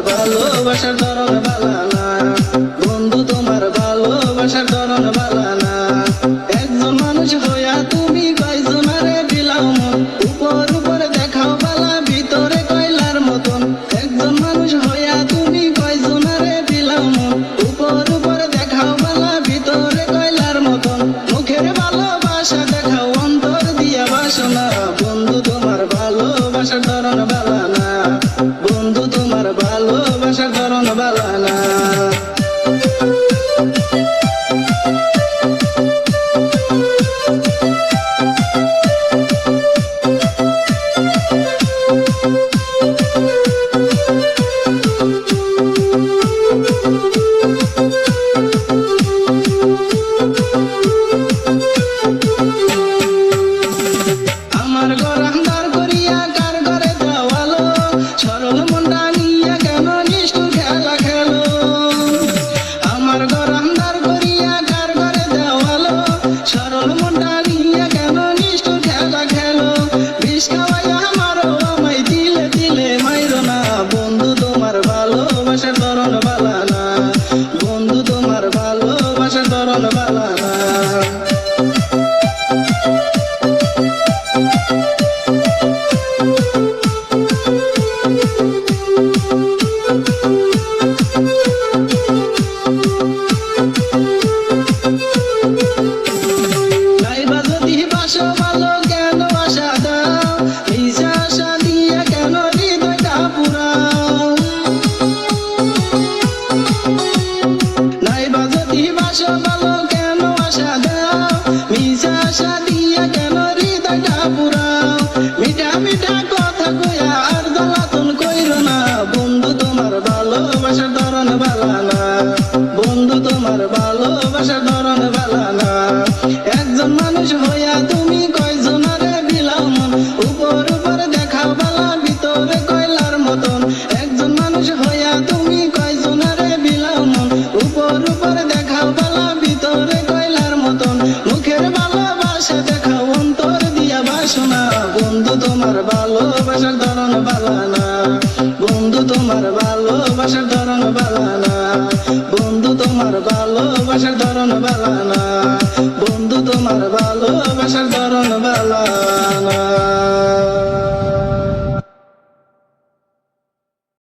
ভালোবাসার ধরন ভালো না বন্ধু, তোমার ভালোবাসার ধরন ভালো না। একজন মানুষ হইয়া তুমি কয়জনারে দিলাও মন, উপর উপর দেখাও বালা ভিতরে কয়লার মতন। একজন মানুষ হইয়া তুমি কয়জনারে দিলাও মন, উপর উপর দেখাও বালা ভিতরে কয়লার মতন। মুখের ভালোবাসা দেখাও অন্তর দিয়া বাসনা, বন্ধু তোমার ভালোবাসার ধরন ভালো না বন্ধু, তোমার ভালোবাসার ধরন ভালো না। আমার ঘর আন্ধার করিয়া কার ঘরে দেওয়ালো, সরল মনটা নিয়া কেন নিষ্ঠুর খেলা খেলো। আমার ঘর আন্ধার করিয়া কার ঘরে দেওয়ালো, সরল মনটা নিয়া কেন নিষ্ঠুর খেলা খেলো। বিষ খাওয়াইয়া আমারও আমায় দিলে দিলে মাইরো না, বন্ধু তোমার ভালোবাসার ধরন ভালো না বন্ধু, তোমার ভালোবাসার ধরন ভালো না। নাইবা যদি বাসো ভালো কেন আশা দাও, মিশা আশা দিয়া কেন হৃদয়টা পুরাও। নাইবা যদি বাসো ভালো কেন আশা দাও, মিশা আশা দিয়া কেন হৃদয়টা পুরাও। মিঠা মিঠা কথা কইয়া আর জ্বালাতন কইরো না, বন্ধু তোমার ভালোবাসার ধরন ভালো না বন্ধু, তোমার ভালোবাসার ধরন ভালো না। একজন মানুষ হইয়া তুমি কয়জনারে দিলাও মন, উপর উপর দেখাও বালা ভিতরে কয়লার মতন। একজন মানুষ হইয়া তুমি কয়জনারে দিলাও মন, উপর উপর দেখাও বালা ভিতরে কয়লার মতন। মুখের ভালোবাসা দেখাও অন্তর দিয়া বাসনা, বন্ধু তোমার ভালোবাসার ধরন ভালো না বন্ধু, তোমার ভালোবাসার ধরন ভালো না বন্ধু, তোমার ভালোবাসার ধরন ভালো না বন্ধু, তোমার ভালোবাসার ধরন ভালো।